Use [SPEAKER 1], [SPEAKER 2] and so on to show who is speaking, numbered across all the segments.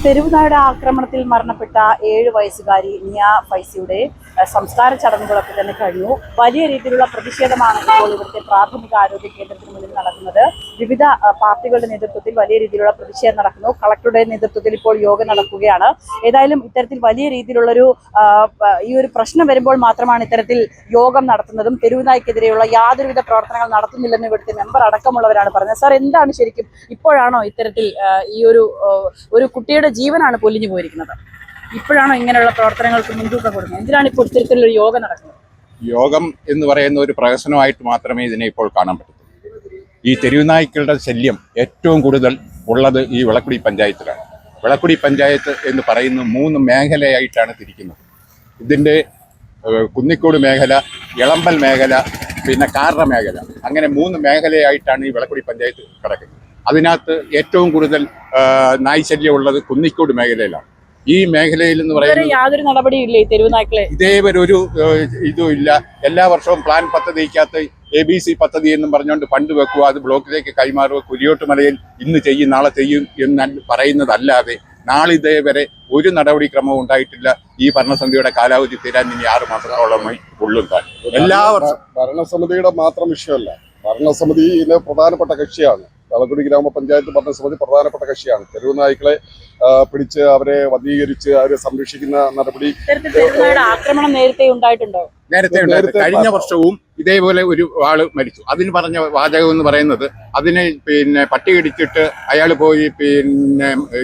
[SPEAKER 1] തെരുവുനായുടെ ആക്രമണത്തിൽ മരണപ്പെട്ട 7 വയസ്സുകാരി നിയ ഫൈസിയുടെ സംസ്കാര ചടങ്ങുകളൊക്കെ തന്നെ കഴിഞ്ഞു. വലിയ രീതിയിലുള്ള പ്രതിഷേധമാണ് ഇപ്പോൾ ഇവിടുത്തെ പ്രാഥമിക ആരോഗ്യ കേന്ദ്രത്തിന് മുന്നിൽ നടക്കുന്നത്. വിവിധ പാർട്ടികളുടെ നേതൃത്വത്തിൽ വലിയ രീതിയിലുള്ള പ്രതിഷേധം നടക്കുന്നു. കളക്ടറുടെ നേതൃത്വത്തിൽ ഇപ്പോൾ യോഗം നടക്കുകയാണ്. ഏതായാലും ഇത്തരത്തിൽ വലിയ രീതിയിലുള്ളൊരു ഈ ഒരു പ്രശ്നം വരുമ്പോൾ മാത്രമാണ് ഇത്തരത്തിൽ യോഗം നടത്തുന്നതും. തെരുവുനായ്ക്കെതിരെയുള്ള യാതൊരുവിധ പ്രവർത്തനങ്ങൾ നടത്തുന്നില്ലെന്ന് ഇവിടുത്തെ മെമ്പർ അടക്കമുള്ളവരാണ് പറഞ്ഞത്. സാർ, എന്താണ് ശരിക്കും ഇപ്പോഴാണോ ഇത്തരത്തിൽ ഈ ഒരു കുട്ടിയുടെ ജീവനാണ് പൊലിഞ്ഞു പോയിരിക്കുന്നത്? ഇപ്പോഴാണോ ഇങ്ങനെയുള്ള പ്രവർത്തനങ്ങൾക്ക് മുൻതൂക്കം കൊടുക്കുന്നത്? എന്തിനാണ് ഇപ്പോൾ ഇത്തരത്തിലൊരു യോഗം നടക്കുന്നത്?
[SPEAKER 2] യോഗം എന്ന് പറയുന്ന ഒരു പ്രഹസനമായിട്ട് മാത്രമേ ഇതിനെ ഇപ്പോൾ കാണാൻ പറ്റൂ. ഈ തെരുവുനായ്ക്കളുടെ ശല്യം ഏറ്റവും കൂടുതൽ ഉള്ളത് ഈ വിളക്കുടി പഞ്ചായത്തിലാണ്. വിളക്കുടി പഞ്ചായത്ത് എന്ന് പറയുന്ന 3 മേഖലയായിട്ടാണ് തിരിക്കുന്നത്. ഇതിൻ്റെ കുന്നിക്കോട് മേഖല, ഇളമ്പൽ മേഖല, പിന്നെ കാറ മേഖല, അങ്ങനെ 3 മേഖലയായിട്ടാണ് ഈ വിളക്കുടി പഞ്ചായത്ത് കിടക്കുന്നത്. അതിനകത്ത് ഏറ്റവും കൂടുതൽ നായ് ശല്യം ഉള്ളത് കുന്നിക്കോട് മേഖലയിലാണ്. ഈ മേഖലയിൽ എന്ന് പറയുന്നത്
[SPEAKER 1] യാതൊരു നടപടിയില്ല. ഈ തെരുവുനായ്ക്കളെ
[SPEAKER 2] ഇതേവരെ ഒരു ഇതും ഇല്ല. എല്ലാ വർഷവും പ്ലാൻ പദ്ധതിക്കകത്ത് ABC പദ്ധതി എന്നും പറഞ്ഞുകൊണ്ട് ഫണ്ട് വെക്കുക, അത് ബ്ലോക്കിലേക്ക് കൈമാറുക, കുരിയോട്ടുമലയിൽ ഇന്ന് ചെയ്യും നാളെ ചെയ്യും എന്ന് പറയുന്നതല്ലാതെ നാളിതേവരെ ഒരു നടപടിക്രമവും ഉണ്ടായിട്ടില്ല. ഈ ഭരണസമിതിയുടെ കാലാവധി തീരാൻ ഇനി 6 മാസത്തോളമായി ഉള്ളും താൻ. എല്ലാ വർഷവും
[SPEAKER 3] ഭരണസമിതിയുടെ മാത്രം വിഷയമല്ല, ഭരണസമിതി ഇതിന് പ്രധാനപ്പെട്ട കക്ഷിയാണ്. വിളക്കുടി ഗ്രാമപഞ്ചായത്ത് ഭരണസമിതി പ്രധാനപ്പെട്ട കക്ഷിയാണ്. തെരുവുനായ്ക്കളെ പിടിച്ച് അവരെ വധീകരിച്ച് അവരെ സംരക്ഷിക്കുന്ന നടപടി
[SPEAKER 1] ആക്രമണം നേരത്തെ ഉണ്ടായിട്ടുണ്ടോ?
[SPEAKER 2] നേരത്തെ കഴിഞ്ഞ വർഷവും ഇതേപോലെ ഒരു ആള് മരിച്ചു. അതിന് പറഞ്ഞ വാചകം എന്ന് പറയുന്നത് അതിനെ പട്ടി കടിച്ചിട്ട് അയാൾ പോയി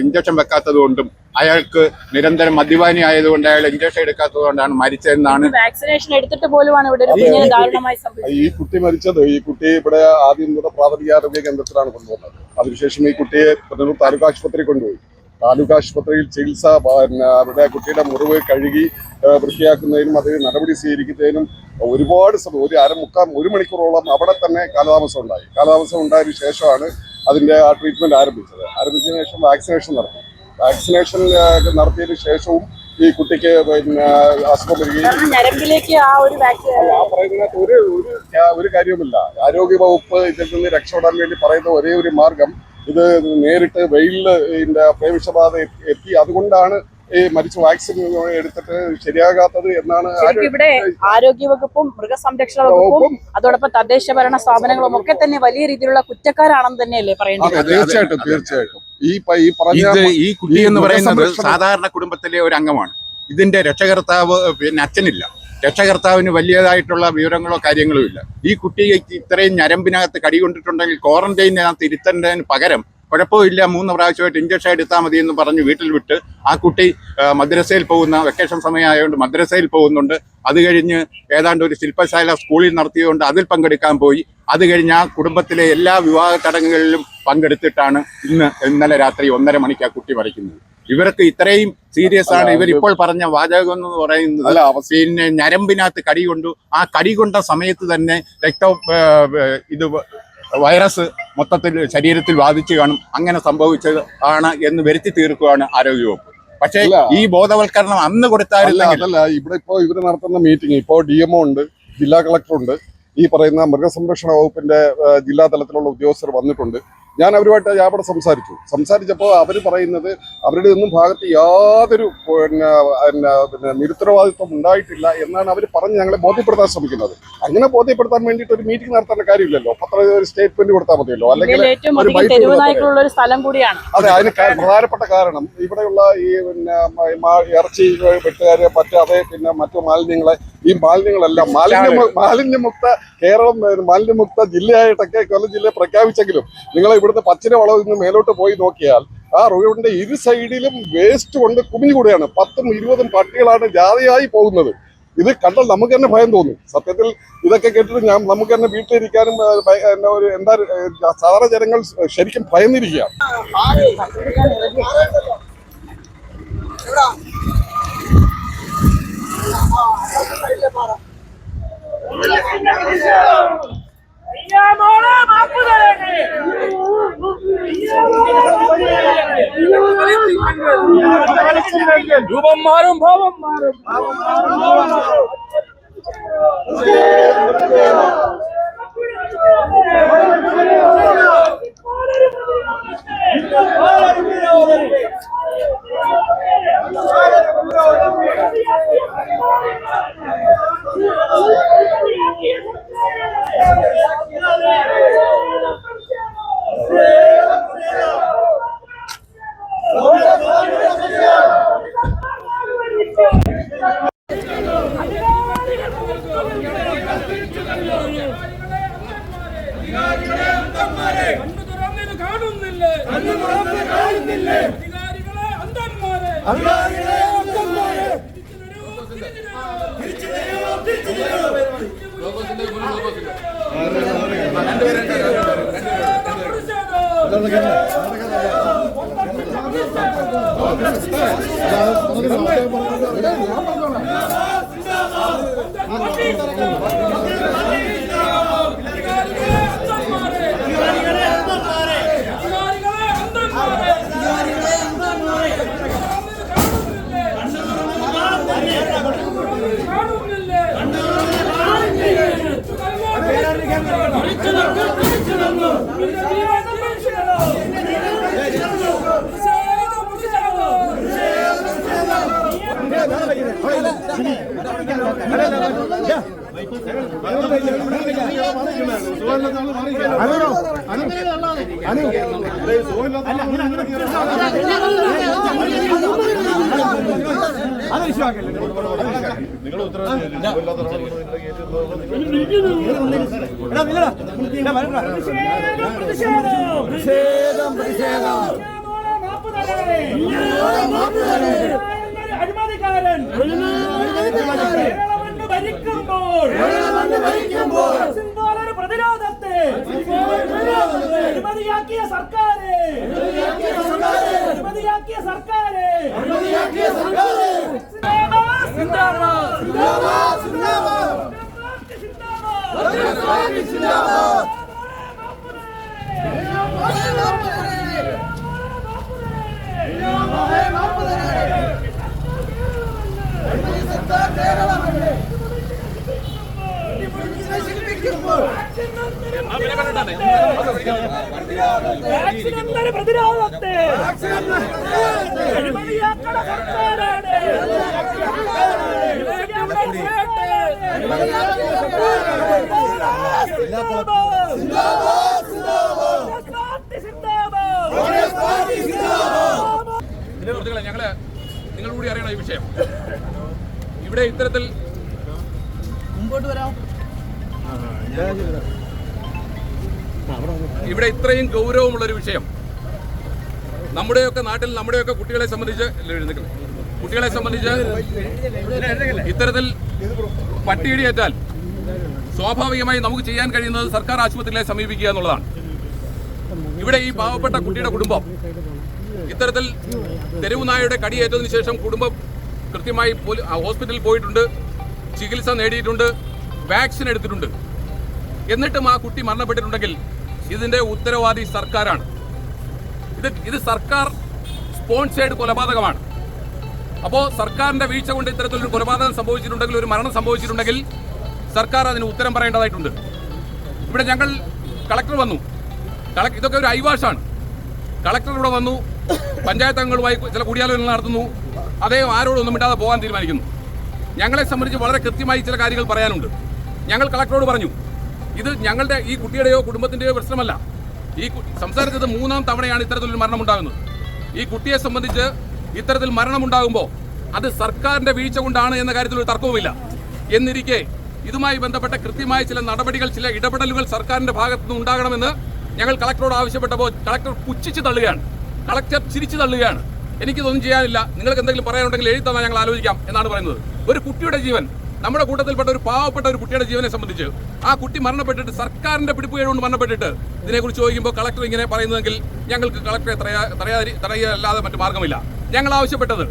[SPEAKER 2] ഇഞ്ചക്ഷൻ വെക്കാത്തത് കൊണ്ടും അയാൾക്ക് നിരന്തരം മദ്യപാനി ആയതുകൊണ്ട് അയാൾ ഇഞ്ചക്ഷൻ എടുക്കാത്തത് കൊണ്ടാണ് മരിച്ചതെന്നാണ്.
[SPEAKER 1] വാക്സിനേഷൻ എടുത്തിട്ട് പോലുമാണ്
[SPEAKER 3] ഈ കുട്ടി മരിച്ചത്. ഈ കുട്ടി ഇവിടെ ആദ്യം പ്രാഥമികാരോഗ്യ കേന്ദ്രത്തിലാണ് കൊണ്ടുവന്നത്. അതിനുശേഷം ഈ കുട്ടിയെ താലൂക്ക് ആശുപത്രി കൊണ്ടുപോയി. താലൂക്ക് ആശുപത്രിയിൽ ചികിത്സ, അവിടെ കുട്ടിയുടെ മുറിവ് കഴുകി വൃത്തിയാക്കുന്നതിനും അത് നടപടി സ്വീകരിക്കുന്നതിനും ഒരുപാട് സമയം, ഒരു മണിക്കൂറോളം അവിടെ തന്നെ കാലതാമസം ഉണ്ടായി. കാലതാമസം ഉണ്ടായതിനു ശേഷമാണ് അതിന്റെ ആ ട്രീറ്റ്മെന്റ് ആരംഭിച്ചതിന് ശേഷം വാക്സിനേഷൻ നടത്തി. വാക്സിനേഷൻ നടത്തിയതിനു ശേഷവും ഈ കുട്ടിക്ക് അസുഖം വരികയും ഒരു കാര്യവുമില്ല. ആരോഗ്യ വകുപ്പ് ഇതിൽ നിന്ന് രക്ഷപ്പെടാൻ വേണ്ടി പറയുന്ന ഒരേ ഒരു മാർഗം ഇത് നേരിട്ട് വെയിലിന്റെ പ്രേമിഷബാധ എത്തി, അതുകൊണ്ടാണ് ഈ മരിച്ച വാക്സിൻ എടുത്തിട്ട് ശരിയാകാത്തത് എന്നാണ്.
[SPEAKER 1] ഇവിടെ ആരോഗ്യവകുപ്പും മൃഗസംരക്ഷണ വകുപ്പും അതോടൊപ്പം തദ്ദേശ ഭരണ സ്ഥാപനങ്ങളും ഒക്കെ തന്നെ വലിയ രീതിയിലുള്ള കുറ്റക്കാരാണെന്ന് തന്നെയല്ലേ പറയുന്നത്?
[SPEAKER 3] തീർച്ചയായിട്ടും.
[SPEAKER 2] ഈ കുട്ടി എന്ന് പറയുന്നത് സാധാരണ കുടുംബത്തിലെ ഒരു അംഗമാണ്. ഇതിന്റെ രക്ഷകർത്താവ് അച്ഛനില്ല. രക്ഷകർത്താവിന് വലിയതായിട്ടുള്ള വിവരങ്ങളോ കാര്യങ്ങളോ ഇല്ല. ഈ കുട്ടിക്ക് ഇത്രയും ഞരമ്പിനകത്ത് കടികൊണ്ടിട്ടുണ്ടെങ്കിൽ ക്വാറന്റൈനകത്ത് ഇരുത്തേണ്ടതിന് പകരം കുഴപ്പമില്ല, 3 പ്രാവശ്യമായിട്ട് ഇഞ്ചക്ഷൻ എടുത്താൽ മതി എന്ന് പറഞ്ഞ് വീട്ടിൽ വിട്ട് ആ കുട്ടി മദ്രസയിൽ പോകുന്ന വെക്കേഷൻ സമയമായതുകൊണ്ട് മദ്രസയിൽ പോകുന്നുണ്ട്. അത് കഴിഞ്ഞ് ഏതാണ്ട് ഒരു ശില്പശാല സ്കൂളിൽ നടത്തിയതുകൊണ്ട് അതിൽ പങ്കെടുക്കാൻ പോയി. അത് കഴിഞ്ഞ് ആ കുടുംബത്തിലെ എല്ലാ വിവാഹ ചടങ്ങുകളിലും പങ്കെടുത്തിട്ടാണ് ഇന്നലെ രാത്രി 1:30 മണിക്ക് ആ കുട്ടി മരിക്കുന്നത്. ഇവർക്ക് ഇത്രയും സീരിയസ് ആണ് ഇവരിപ്പോൾ പറഞ്ഞ വാചകം എന്ന് പറയുന്നത്. ഞരമ്പിനകത്ത് കടി കൊണ്ടു, ആ കടി കൊണ്ട സമയത്ത് തന്നെ ഇത് വൈറസ് മൊത്തത്തിൽ ശരീരത്തിൽ ബാധിച്ചു കാണും. അങ്ങനെ സംഭവിച്ചത് ആണ് എന്ന് വരുത്തി തീർക്കുകയാണ് ആരോഗ്യവകുപ്പ്. പക്ഷേ ഈ ബോധവൽക്കരണം അന്ന് കൊടുത്തായിരുന്നില്ല.
[SPEAKER 3] ഇവിടെ ഇപ്പോൾ ഇവർ നടത്തുന്ന മീറ്റിംഗ്, ഇപ്പോൾ DMO ഉണ്ട്, ജില്ലാ കളക്ടറുണ്ട്, ഈ പറയുന്ന മൃഗസംരക്ഷണ വകുപ്പിന്റെ ജില്ലാ തലത്തിലുള്ള ഉദ്യോഗസ്ഥർ വന്നിട്ടുണ്ട്. ഞാൻ അവരുമായിട്ട് അവിടെ സംസാരിച്ചപ്പോൾ അവർ പറയുന്നത് അവരുടെ ഒന്നും ഭാഗത്ത് യാതൊരു നിരുത്തരവാദിത്വം ഉണ്ടായിട്ടില്ല എന്നാണ് അവർ പറഞ്ഞ് ഞങ്ങളെ ബോധ്യപ്പെടുത്താൻ ശ്രമിക്കുന്നത്. അങ്ങനെ ബോധ്യപ്പെടുത്താൻ വേണ്ടിയിട്ട് ഒരു മീറ്റിംഗ് നടത്തേണ്ട കാര്യമില്ലല്ലോ. ഒരു സ്റ്റേറ്റ്മെന്റ് കൊടുത്താൽ മതിയല്ലോ. അല്ലെങ്കിൽ അതെ, അതിന് പ്രധാനപ്പെട്ട കാരണം ഇവിടെയുള്ള ഈ ഇറച്ചി വെട്ടുകാരെ പറ്റാതെ മറ്റു മാലിന്യങ്ങളെ, ഈ മാലിന്യങ്ങളെല്ലാം മാലിന്യമുക്ത കേരളം മാലിന്യമുക്ത ജില്ലയായിട്ടൊക്കെ കൊല്ലം ജില്ലയെ പ്രഖ്യാപിച്ചെങ്കിലും നിങ്ങൾ ഇവിടുത്തെ പച്ചില വളവിൽ നിന്ന് മേലോട്ട് പോയി നോക്കിയാൽ ആ റോഡിന്റെ ഇരു സൈഡിലും വേസ്റ്റ് കൊണ്ട് കുമിഞ്ഞുകൂടുകയാണ്. 10ഉം 20ഉം പട്ടികളാണ് ജാതിയായി പോകുന്നത്. ഇത് കണ്ടാൽ നമുക്ക് തന്നെ ഭയം തോന്നും. സത്യത്തിൽ ഇതൊക്കെ കേട്ടിട്ട് നമുക്ക് തന്നെ വീട്ടിലിരിക്കാനും സാധാരണ ജനങ്ങൾ ശരിക്കും ഭയന്നിരിക്കുകയാണ്.
[SPEAKER 4] രൂപം മാറും, ഭാവം മാറും. പ്രതിരോധത്തെ അനുമതിയാക്കിയ സർക്കാരെ പ്രതിരോധത്തെ അനുമതിയാക്കണ സർക്കാരാണ്
[SPEAKER 5] ഞങ്ങള് നിങ്ങൾ കൂടി അറിയണം ഈ വിഷയം. ഇവിടെ ഇത്തരത്തിൽ ഇവിടെ ഇത്രയും ഗൗരവമുള്ളൊരു വിഷയം നമ്മുടെയൊക്കെ നാട്ടിൽ നമ്മുടെയൊക്കെ കുട്ടികളെ സംബന്ധിച്ച് ഇത്തരത്തിൽ പട്ടിയിടിയേറ്റാൽ സ്വാഭാവികമായി നമുക്ക് ചെയ്യാൻ കഴിയുന്നത് സർക്കാർ ആശുപത്രികളെ സമീപിക്കുക എന്നുള്ളതാണ്. ഇവിടെ ഈ പാവപ്പെട്ട കുട്ടിയുടെ കുടുംബം ഇത്തരത്തിൽ തെരുവ് നായയുടെ കടിയേറ്റതിനു ശേഷം കുടുംബം കൃത്യമായി ഹോസ്പിറ്റലിൽ പോയിട്ടുണ്ട്, ചികിത്സ നേടിയിട്ടുണ്ട്, വാക്സിൻ എടുത്തിട്ടുണ്ട്. എന്നിട്ടും ആ കുട്ടി മരണപ്പെട്ടിട്ടുണ്ടെങ്കിൽ ഇതിന്റെ ഉത്തരവാദി സർക്കാരാണ്. ഇത് സർക്കാർ സ്പോൺസേഡ് കൊലപാതകമാണ്. അപ്പോൾ സർക്കാരിന്റെ വീഴ്ച കൊണ്ട് ഇത്തരത്തിലൊരു കൊലപാതകം സംഭവിച്ചിട്ടുണ്ടെങ്കിൽ, ഒരു മരണം സംഭവിച്ചിട്ടുണ്ടെങ്കിൽ സർക്കാർ അതിന് ഉത്തരം പറയേണ്ടതായിട്ടുണ്ട്. ഇവിടെ ഞങ്ങൾ കളക്ടർ വന്നു, ഇതൊക്കെ ഒരു ഐവാഷാണ്. കളക്ടർ ഇവിടെ വന്നു, പഞ്ചായത്ത് അംഗങ്ങളുമായി ചില കൂടിയാലോചന നടത്തുന്നു, അദ്ദേഹം ആരോടൊന്നും ഇടാതെ പോകാൻ തീരുമാനിക്കുന്നു. ഞങ്ങളെ സംബന്ധിച്ച് വളരെ കൃത്യമായി ചില കാര്യങ്ങൾ പറയാനുണ്ട്. ഞങ്ങൾ കളക്ടറോട് പറഞ്ഞു, ഇത് ഞങ്ങളുടെ ഈ കുട്ടിയുടെയോ കുടുംബത്തിൻ്റെയോ പ്രശ്നമല്ല. ഈ സംസ്ഥാനത്ത് ഇത് 3ാം തവണയാണ് ഇത്തരത്തിലൊരു മരണമുണ്ടാകുന്നത്. ഈ കുട്ടിയെ സംബന്ധിച്ച് ഇത്തരത്തിൽ മരണമുണ്ടാകുമ്പോൾ അത് സർക്കാരിന്റെ വീഴ്ച കൊണ്ടാണ് എന്ന കാര്യത്തിൽ ഒരു തർക്കവുമില്ല. എന്നിരിക്കെ ഇതുമായി ബന്ധപ്പെട്ട കൃത്യമായ ചില നടപടികൾ, ചില ഇടപെടലുകൾ സർക്കാരിന്റെ ഭാഗത്തുനിന്ന് ഉണ്ടാകണമെന്ന് ഞങ്ങൾ കളക്ടറോട് ആവശ്യപ്പെട്ടപ്പോൾ കളക്ടർ പുച്ഛിച്ച് തള്ളുകയാണ്, കളക്ടർ ചിരിച്ചു തള്ളുകയാണ്. എനിക്കിതൊന്നും ചെയ്യാനില്ല, നിങ്ങൾക്ക് എന്തെങ്കിലും പറയാനുണ്ടെങ്കിൽ എഴുതി തന്നാൽ ഞങ്ങൾ ആലോചിക്കാം എന്നാണ് പറയുന്നത്. ഒരു കുട്ടിയുടെ ജീവൻ, നമ്മുടെ കൂട്ടത്തിൽപ്പെട്ട ഒരു പാവപ്പെട്ട ഒരു കുട്ടിയുടെ ജീവനെ സംബന്ധിച്ച് ആ കുട്ടി മരണപ്പെട്ടിട്ട് സർക്കാരിന്റെ പിടിപ്പുകേടുകൊണ്ട് മരണപ്പെട്ടിട്ട് ഇതിനെക്കുറിച്ച് ചോദിക്കുമ്പോൾ കളക്ടർ ഇങ്ങനെ പറയുന്നതെങ്കിൽ ഞങ്ങൾക്ക് കളക്ടറെ തടയാല്ലാതെ മറ്റു മാർഗമില്ല. ഞങ്ങൾ ആവശ്യപ്പെട്ടത്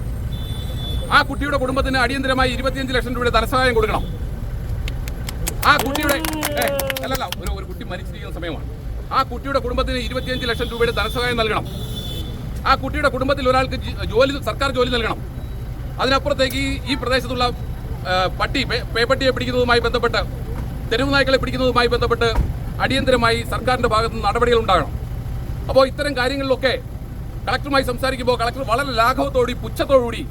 [SPEAKER 5] ആ കുട്ടിയുടെ കുടുംബത്തിന് അടിയന്തരമായി 25 ലക്ഷം രൂപയുടെ ധനസഹായം കൊടുക്കണം. ആ കുട്ടിയുടെ അല്ലല്ല ഒരു കുട്ടി മരിച്ചിരിക്കുന്ന സമയമാണ്. ആ കുട്ടിയുടെ കുടുംബത്തിന് 25 ലക്ഷം രൂപയുടെ ധനസഹായം നൽകണം. ആ കുട്ടിയുടെ കുടുംബത്തിൽ ഒരാൾക്ക് സർക്കാർ ജോലി നൽകണം. അതിനപ്പുറത്തേക്ക് ഈ പ്രദേശത്തുള്ള പേപ്പട്ടിയെ പിടിക്കുന്നതുമായി ബന്ധപ്പെട്ട്, തെരുവ് നായ്ക്കളെ പിടിക്കുന്നതുമായി ബന്ധപ്പെട്ട് അടിയന്തരമായി സർക്കാരിന്റെ ഭാഗത്ത് നിന്ന് നടപടികൾ ഉണ്ടാകണം. അപ്പോൾ ഇത്തരം കാര്യങ്ങളിലൊക്കെ കളക്ടറുമായി സംസാരിക്കുമ്പോൾ കളക്ടർ വളരെ ലാഘവത്തോടുകൂടി പുച്ഛത്തോടുകൂടി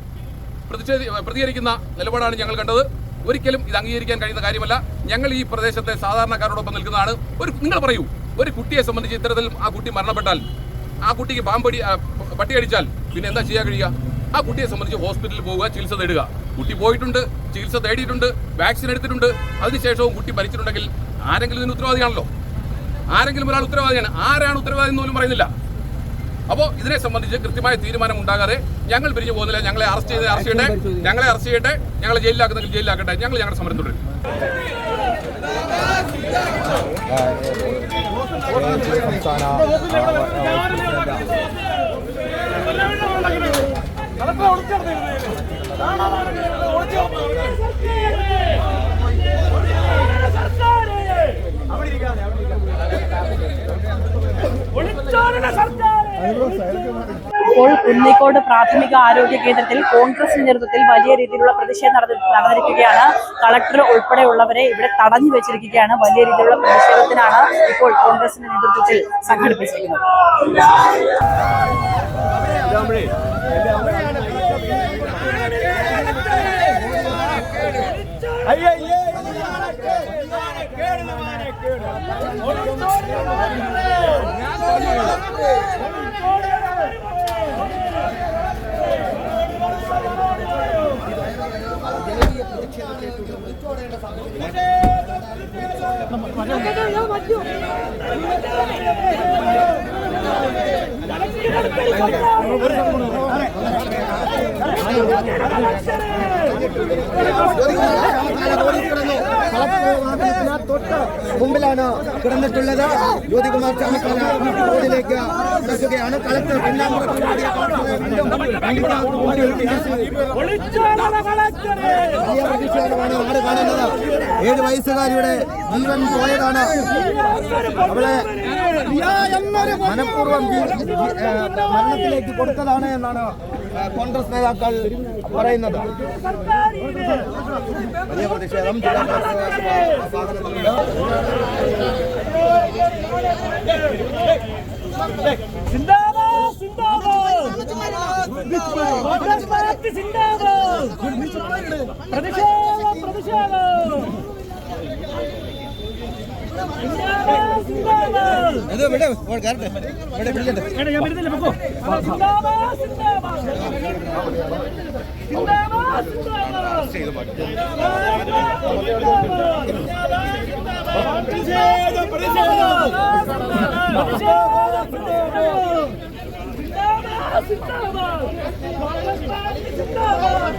[SPEAKER 5] പ്രതികരിക്കുന്ന നിലപാടാണ് ഞങ്ങൾ കണ്ടത്. ഒരിക്കലും ഇത് അംഗീകരിക്കാൻ കഴിയുന്ന കാര്യമല്ല. ഞങ്ങൾ ഈ പ്രദേശത്തെ സാധാരണക്കാരോടൊപ്പം നിൽക്കുന്നതാണ്. നിങ്ങൾ പറയൂ, ഒരു കുട്ടിയെ സംബന്ധിച്ച് ഇത്തരത്തിൽ ആ കുട്ടി മരണപ്പെട്ടാൽ, ആ കുട്ടിക്ക് പട്ടി അടിച്ചാൽ പിന്നെ എന്താ ചെയ്യാൻ കഴിയുക? ആ കുട്ടിയെ സംബന്ധിച്ച് ഹോസ്പിറ്റലിൽ പോവുക, ചികിത്സ തേടുക. കുട്ടി പോയിട്ടുണ്ട്, ചികിത്സ തേടിയിട്ടുണ്ട്, വാക്സിൻ എടുത്തിട്ടുണ്ട്. അതിനുശേഷവും കുട്ടി മരിച്ചിട്ടുണ്ടെങ്കിൽ ആരെങ്കിലും ഇതിന് ഉത്തരവാദിയാണല്ലോ. ആരെങ്കിലും ഒരാൾ ഉത്തരവാദിയാണ്. ആരാണ് ഉത്തരവാദി എന്ന് പോലും പറയുന്നില്ല. അപ്പോൾ ഇതിനെ സംബന്ധിച്ച് കൃത്യമായ തീരുമാനം ഉണ്ടാകാതെ ഞങ്ങൾ പിരിഞ്ഞു പോകുന്നില്ല. ഞങ്ങളെ അറസ്റ്റ് ചെയ്യട്ടെ, ഞങ്ങളെ ജയിലിലാക്കുന്നെങ്കിൽ ജയിലിലാക്കട്ടെ. ഞങ്ങൾ ഞങ്ങളുടെ സമരം തുടരും.
[SPEAKER 1] ഇപ്പോൾ കുന്നിക്കോട് പ്രാഥമിക ആരോഗ്യ കേന്ദ്രത്തിൽ കോൺഗ്രസ് നേതൃത്വത്തിൽ വലിയ രീതിയിലുള്ള പ്രതിഷേധം നടന്നിരിക്കുകയാണ്. കളക്ടർ ഉൾപ്പെടെയുള്ളവരെ ഇവിടെ തടഞ്ഞു വെച്ചിരിക്കുകയാണ്. വലിയ രീതിയിലുള്ള പ്രതിഷേധത്തിനാണ് ഇപ്പോൾ കോൺഗ്രസിന്റെ നേതൃത്വത്തിൽ സംഘടിപ്പിച്ചിരിക്കുന്നത്.
[SPEAKER 6] മുമ്പിലാണ് കിടന്നിട്ടുള്ളത്. ജ്യോതികുമാർ ചാമക്കാലയിലേക്ക് നടക്കുകയാണ്. കളക്ടർ പ്രതിഷേധമാണ് നാട് കാണുന്നത്. 7 വയസ്സുകാരിയുടെ ജീവൻ പോയതാണ്. അവളെ മനഃപൂർവ്വം മരണത്തിലേക്ക് കൊടുത്തതാണ് എന്നാണ് കോൺഗ്രസ് നേതാക്കൾ പറയുന്നത്. വലിയ പ്രതിഷേധം ജില്ലാ വാഹനത്തിലുണ്ട്.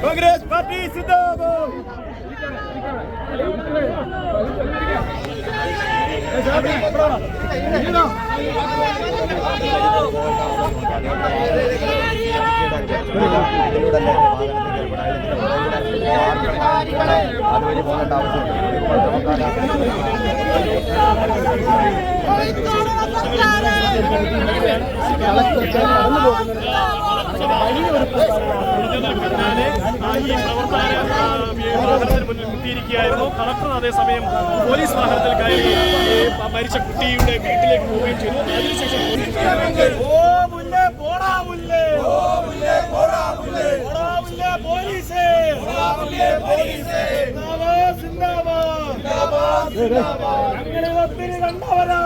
[SPEAKER 4] कांग्रेस पार्टी जिंदाबाद।
[SPEAKER 6] അതുവഴി പോകേണ്ട
[SPEAKER 4] വാഹനത്തിന് മുന്നിൽ കുത്തിയിരിക്കുകയായിരുന്നു. കളക്ടർ അതേസമയം പോലീസ് വാഹനത്തിൽ കയറി മരിച്ച കുട്ടിയുടെ വീട്ടിലേക്ക് പോവുകയും ചെയ്തു. അതിനുശേഷം ഞങ്ങളെ ഒത്തിരി കണ്ടവരാ,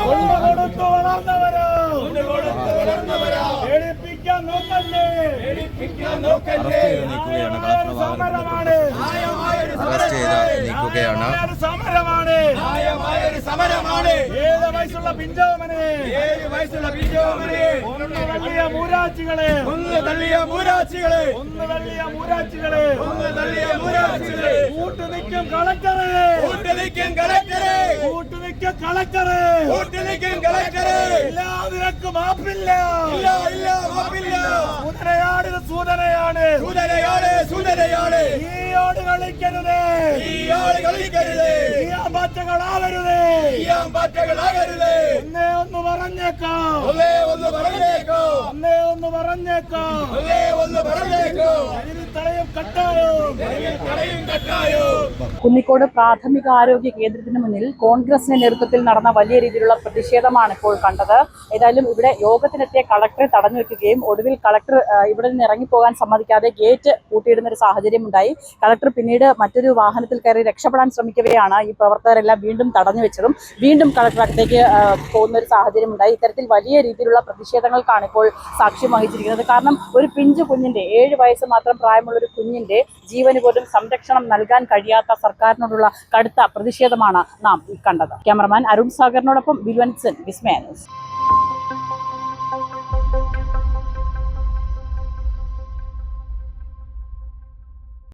[SPEAKER 4] കൊണ്ടുകൊടുത്തു വളർന്നവരാ, പേടിപ്പിക്കാൻ നോക്കല്ലേ, സമരമാണ്, സമരമാണ്. 7 വയസ്സുള്ള പിഞ്ചോമനെ, 7 വയസ്സുള്ള പിഞ്ചോമനെ ഒന്ന് തള്ളിയ മൂരാച്ചികളെ, ഒന്ന് തള്ളിയ മൂരാച്ചികളെ, ഒന്ന് തള്ളിയ മൂരാച്ചികളെ, ഒന്ന് തള്ളിയ മൂരാച്ചികളെ കൂട്ടുനിൽക്കും കളക്ടറെ, കൂട്ടുനിൽക്കും കളക്ടറെ, കൂട്ടുനിൽക്കും കളക്ടറെ, കൂട്ടുനിൽക്കും കളക്ടറെ. ഇല്ല നിനക്ക് മാപ്പില്ല, ഇല്ല ഇല്ല മാപ്പില്ല. കുതിരയാടിന് സൂചനയാണ് ഈയോട് കളിക്കരുത് ഈയാമ്പാറ്റകളാകരുത് ഒന്നേ ഒന്ന് പറഞ്ഞേക്കാം തടയും കട്ടായോ.
[SPEAKER 1] കുന്നിക്കോട് പ്രാഥമികാരോഗ്യ കേന്ദ്രത്തിന് മുന്നിൽ കോൺഗ്രസിന്റെ നേതൃത്വത്തിൽ നടന്ന വലിയ രീതിയിലുള്ള പ്രതിഷേധമാണ് ഇപ്പോൾ കണ്ടത്. ഏതായാലും ഇവിടെ യോഗത്തിനെത്തിയ കളക്ടറെ തടഞ്ഞു വെക്കുകയും ഒടുവിൽ കളക്ടർ ഇവിടെ നിന്ന് ഇറങ്ങിപ്പോകാൻ സമ്മതിക്കാതെ ഗേറ്റ് പൂട്ടിയിടുന്ന ഒരു സാഹചര്യം ഉണ്ടായി. കളക്ടർ പിന്നീട് മറ്റൊരു വാഹനത്തിൽ കയറി രക്ഷപ്പെടാൻ ശ്രമിക്കവെയാണ് ഈ പ്രവർത്തകരെല്ലാം വീണ്ടും തടഞ്ഞു വെച്ചതും വീണ്ടും കളക്ടർ അകത്തേക്ക് പോകുന്ന ഒരു സാഹചര്യം ഉണ്ടായി. ഇത്തരത്തിൽ വലിയ രീതിയിലുള്ള പ്രതിഷേധങ്ങൾക്കാണ് ഇപ്പോൾ സാക്ഷ്യം വഹിച്ചിരിക്കുന്നത്. കാരണം ഒരു പിഞ്ചു കുഞ്ഞിന്റെ 7 വയസ്സ് മാത്രം പ്രായമുള്ള ഒരു കുഞ്ഞിന്റെ ജീവന് പോലും സംരക്ഷണം നൽകാൻ കഴിയാത്ത സർക്കാരിനോടുള്ള കടുത്ത പ്രതിഷേധമാണ് നാം കണ്ടത്. ക്യാമറമാൻ അരുൺ സാഗറിനോടൊപ്പം ബിൽവൻസൻ, വിസ്മയ ന്യൂസ്.